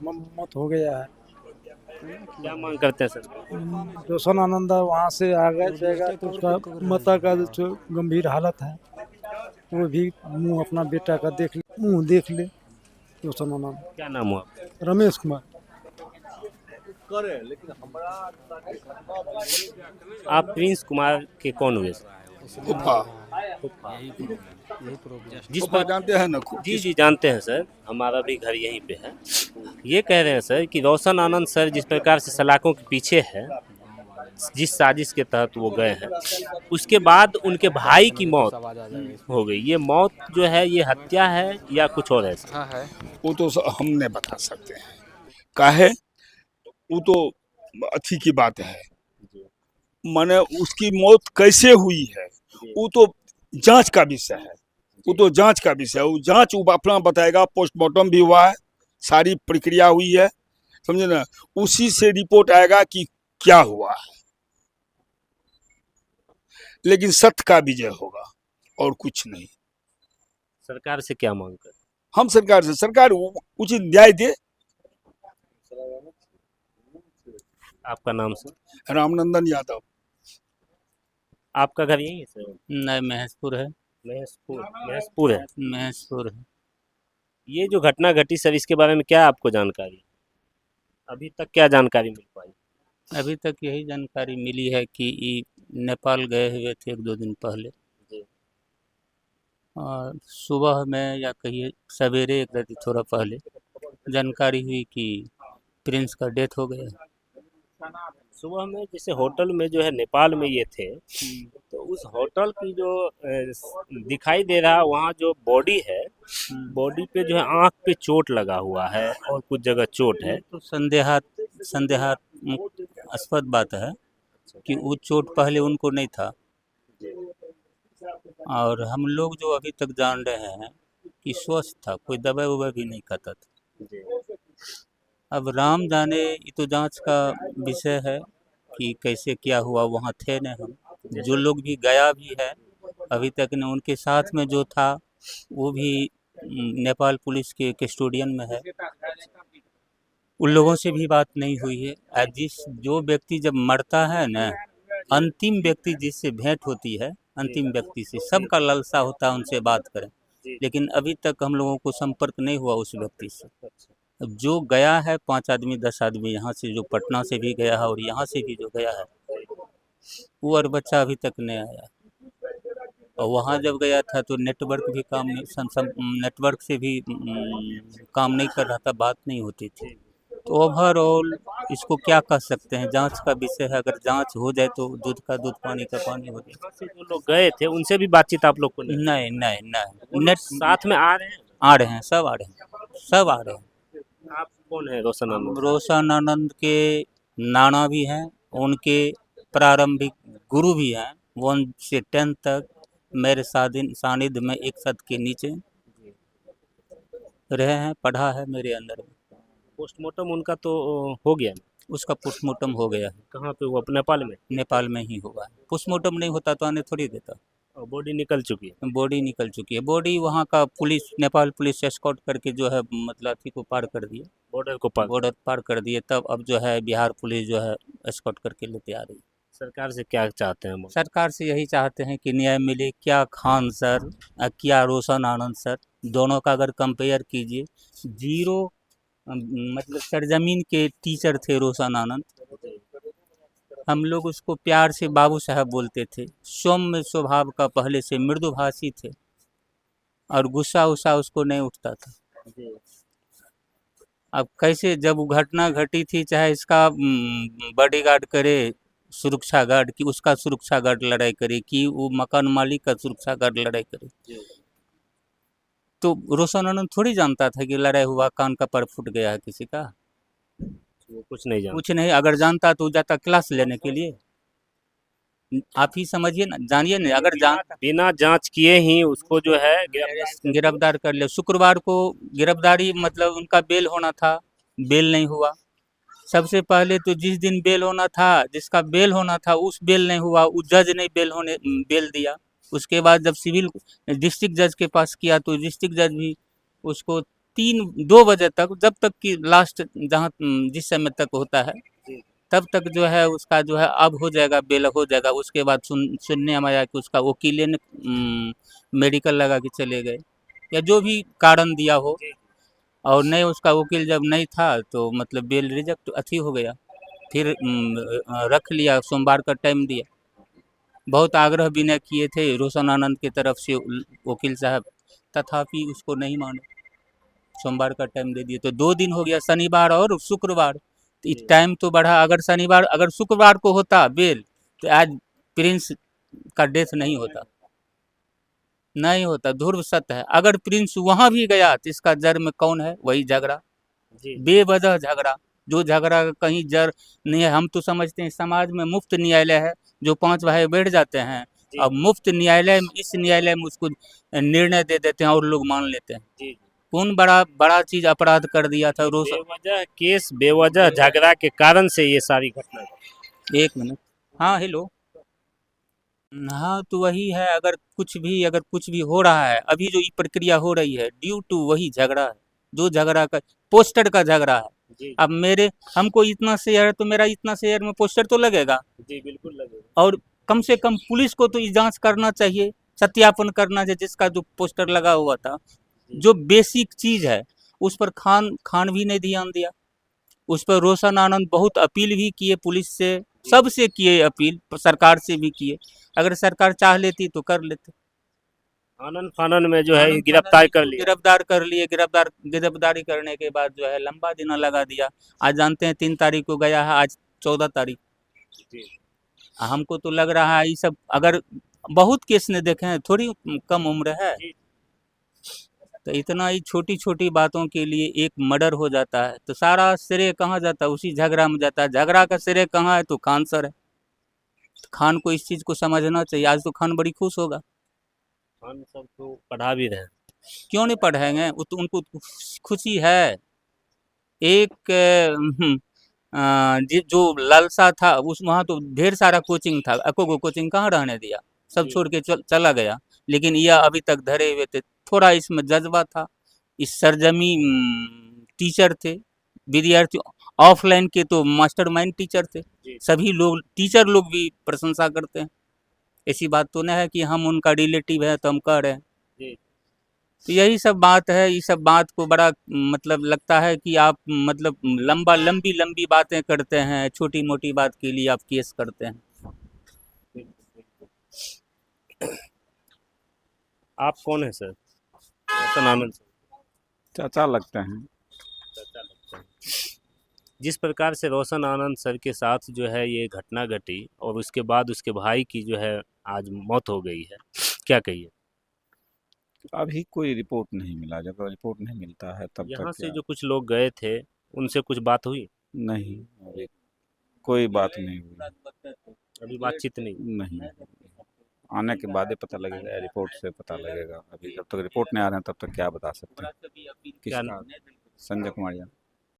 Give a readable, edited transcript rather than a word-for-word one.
मत हो गया है। क्या मांग करते हैं सर? रोशन आनंद वहाँ से आ गया जाएगा तो उसका माता का जो गंभीर हालत है वो भी मुंह अपना बेटा का देख ले, मुंह देख ले। रोशन आनंद। क्या नाम हुआ आपका? रमेश कुमार। आप प्रिंस कुमार के कौन हुए सर? फूफा। फूफा। जिस फूफा पर जानते हैं ना जी जी जानते हैं सर, हमारा भी घर यहीं पे है। ये कह रहे हैं सर कि रोशन आनंद सर जिस प्रकार से सलाखों के पीछे है, जिस साजिश के तहत वो गए हैं, उसके बाद उनके भाई की मौत हो गई। ये मौत जो है ये हत्या है या कुछ और है सर? वो तो हम नहीं बता सकते हैं काहे, वो तो अच्छी की बात है। जी माने उसकी मौत कैसे हुई है जी वो तो जांच का विषय है। वो तो जांच का विषय है, वो जांच वो अपना बताएगा। पोस्टमार्टम भी हुआ है, सारी प्रक्रिया हुई है, समझे ना। उसी से रिपोर्ट आएगा कि क्या हुआ है, लेकिन सत्य का विजय होगा और कुछ नहीं। सरकार से क्या मांग कर? हम सरकार से, सरकार उचित न्याय दे। आपका नाम सर? रामनंदन यादव। आपका घर यही है सर? नहीं, महेशपुर है। महेशपुर। महेशपुर है। महेशपुर है। ये जो घटना घटी सर, इसके बारे में क्या आपको जानकारी? अभी तक क्या जानकारी मिल पाई? अभी तक यही जानकारी मिली है कि नेपाल गए हुए थे 1-2 दिन पहले, जी और सुबह में या कहिए सवेरे एक रात थोड़ा पहले जानकारी हुई कि प्रिंस का डेथ हो गया। सुबह में जैसे होटल में जो है नेपाल में ये थे, तो उस होटल की जो दिखाई दे रहा वहाँ जो बॉडी है, बॉडी पे जो है आंख पे चोट लगा हुआ है और कुछ जगह चोट है। ये तो संदेहास्पद बात है कि वो चोट पहले उनको नहीं था, और हम लोग जो अभी तक जान रहे हैं कि स्वस्थ था, कोई दवाई ववाई भी नहीं खाता था। अब राम जाने, ये तो जांच का विषय है कि कैसे क्या हुआ, वहाँ थे नहीं हम। जो लोग भी गया भी है अभी तक ने, उनके साथ में जो था वो भी नेपाल पुलिस के कस्टोडियन में है। उन लोगों से भी बात नहीं हुई है। जो व्यक्ति जब मरता है ना, अंतिम व्यक्ति जिससे भेंट होती है, अंतिम व्यक्ति से सबका लालसा होता है उनसे बात करें, लेकिन अभी तक हम लोगों को संपर्क नहीं हुआ उस व्यक्ति से। अब जो गया है 5 आदमी 10 आदमी यहाँ से, जो पटना से भी गया है और यहाँ से भी जो गया है, वो और बच्चा अभी तक नहीं आया। और वहाँ जब गया था तो नेटवर्क भी काम नहीं, नेटवर्क से भी काम नहीं कर रहा था, बात नहीं होती थी। तो ओवरऑल इसको क्या कह सकते हैं, जांच का विषय है। अगर जांच हो जाए तो दूध का दूध, पानी का पानी हो जाए। यहाँ से जो लोग गए थे उनसे भी बातचीत आप लोग को नहीं? नहीं नहीं नहीं, वो लोग साथ में आ रहे हैं? आ रहे हैं, सब आ रहे हैं, सब आ रहे हैं। आप कौन है रोशन आनंद? रोशन आनंद के नाना भी हैं, उनके प्रारंभिक गुरु भी हैं। 1 से 10 तक मेरे सानिध्य में एक छत के नीचे रहे हैं, पढ़ा है मेरे अंदर में। पोस्टमार्टम उनका तो हो गया? उसका पोस्टमार्टम हो गया है, कहाँ पे हुआ? नेपाल में? नेपाल में ही हुआ है। पोस्टमार्टम नहीं होता तो आने थोड़ी देता। और बॉडी निकल चुकी है? बॉडी निकल चुकी है, बॉडी वहाँ का पुलिस, नेपाल पुलिस एस्कॉर्ट करके जो है मतलब अथी को पार कर दिए, बॉर्डर को पार? बॉर्डर पार कर दिए। तब अब जो है बिहार पुलिस जो है एस्कॉर्ट करके लेते आ रही है। सरकार से क्या चाहते हैं हम? सरकार से यही चाहते हैं कि न्याय मिले। क्या खान सर क्या रोशन आनंद सर, दोनों का अगर कंपेयर कीजिए, जीरो मतलब सरजमीन के टीचर थे रोशन आनंद। हम लोग उसको प्यार से बाबू साहब बोलते थे। सौम्य स्वभाव का, पहले से मृदुभाषी थे, और गुस्सा उस्सा उसको नहीं उठता था। अब कैसे, जब वो घटना घटी थी, चाहे इसका बॉडीगार्ड करे सुरक्षा गार्ड की, उसका सुरक्षा गार्ड लड़ाई करे, कि वो मकान मालिक का सुरक्षा गार्ड लड़ाई करे, तो रोशन आनंद थोड़ी जानता था कि लड़ाई हुआ, कान का पर फूट गया है किसी का। वो कुछ नहीं जानता? कुछ नहीं, अगर जानता तो जाता क्लास लेने के लिए। आप ही समझिए ना, जानिए ना, अगर बिना जांच किए ही उसको जो है गिरफ्तार कर ले। शुक्रवार को गिरफ्तारी, मतलब उनका बेल होना था, बेल नहीं हुआ। सबसे पहले तो जिस दिन बेल होना था, जिसका बेल होना था, उस बेल नहीं हुआ, उस जज ने बेल दिया। उसके बाद जब सिविल डिस्ट्रिक्ट जज के पास किया तो डिस्ट्रिक्ट जज भी उसको 2 बजे तक, जब तक कि लास्ट जहाँ जिस समय तक होता है तब तक जो है उसका जो है अब हो जाएगा, बेल हो जाएगा। उसके बाद सुनने में आया कि उसका वकील ने मेडिकल लगा के चले गए, या जो भी कारण दिया हो, और नहीं उसका वकील जब नहीं था तो मतलब बेल रिजेक्ट अथी हो गया। फिर रख लिया, सोमवार का टाइम दिया। बहुत आग्रह विनय किए थे रोशन आनंद की तरफ से वकील साहब, तथापि उसको नहीं माने, सोमवार का टाइम दे दिए। तो 2 दिन हो गया, शनिवार और शुक्रवार। तो टाइम तो बढ़ा, अगर शुक्रवार को होता बेल तो आज प्रिंस का डेथ नहीं होता, नहीं होता। ध्रुव सत्य है। अगर प्रिंस वहां भी गया तो इसका जड़ में कौन है? वही झगड़ा, बेवजह झगड़ा, जो झगड़ा का कहीं जड़ नहीं है। हम तो समझते हैं समाज में मुफ्त न्यायालय है, जो 5 भाई बैठ जाते हैं अब मुफ्त न्यायालय में, इस न्यायालय में उसको निर्णय दे देते हैं और लोग मान लेते हैं। कौन बड़ा बड़ा चीज अपराध कर दिया था रोशन? बेवजह केस, बेवजह झगड़ा के कारण से ये सारी घटना। 1 मिनट। हाँ, हेलो। हाँ, तो वही है। अगर कुछ भी हो रहा है, अभी जो ये प्रक्रिया हो रही है, ड्यू टू वही झगड़ा है, जो झगड़ा का पोस्टर का झगड़ा है। अब हमको इतना शेयर है तो मेरा इतना शेयर में पोस्टर तो लगेगा। जी बिल्कुल लगेगा। और कम से कम पुलिस को तो ये जांच करना चाहिए, सत्यापन करना चाहिए जिसका जो पोस्टर लगा हुआ था। जो बेसिक चीज है उस पर खान भी नहीं ध्यान दिया। उस पर रोशन आनंद बहुत अपील भी किए, पुलिस से, सबसे किए अपील, सरकार से भी किए। अगर सरकार चाह लेती तो कर लेते। आनंद फानन में जो है गिरफ्तार कर लिया, गिरफ्तारी करने के बाद जो है लंबा दिन लगा दिया। आज जानते हैं 3 तारीख को गया है, आज 14 तारीख। हमको तो लग रहा है ये सब, अगर बहुत केस ने देखे हैं, थोड़ी कम उम्र है, तो इतना ही छोटी छोटी बातों के लिए एक मर्डर हो जाता है तो सारा श्रेय कहाँ जाता है? उसी झगड़ा में जाता है। झगड़ा का श्रेय कहाँ है? तो खान सर है। तो खान को इस चीज को समझना चाहिए। आज तो खान बड़ी खुश होगा। खान सब तो पढ़ा भी रहे हैं। क्यों नहीं पढ़ेंगे? वो तो उनको खुशी है। एक जो लालसा था उस, वहाँ तो ढेर सारा कोचिंग था, एको को कोचिंग कहाँ रहने दिया, सब छोड़ के चला गया। लेकिन यह अभी तक धरे हुए थे। थोड़ा इसमें जज्बा था। इस सरजमी टीचर थे, विद्यार्थी ऑफलाइन के तो मास्टरमाइंड टीचर थे। सभी लोग, टीचर लोग भी प्रशंसा करते हैं। ऐसी बात तो नहीं है कि हम उनका रिलेटिव है तो हम कह रहे हैं। तो यही सब बात है। ये सब बात को बड़ा मतलब लगता है कि आप मतलब लंबी बातें करते हैं, छोटी मोटी बात के लिए आप केस करते हैं। आप कौन है सर? रोशन आनंद सर चाचा लगते हैं। चाचा लगते हैं। जिस प्रकार से रोशन आनंद सर के साथ जो है ये घटना घटी और उसके बाद उसके भाई की जो है आज मौत हो गई है, क्या कहिए? अभी कोई रिपोर्ट नहीं मिला। जब रिपोर्ट नहीं मिलता है तब यहाँ तक से क्या? जो कुछ लोग गए थे उनसे कुछ बात हुई? नहीं, अभी कोई बात नहीं हुई। अभी बातचीत नहीं। नहीं, आने के बाद ही पता लगेगा, रिपोर्ट से पता लगेगा। अभी जब तक रिपोर्ट नहीं आ रहे हैं तब तक क्या बता सकते हैं? क्या किसका? संजय कुमार यादव।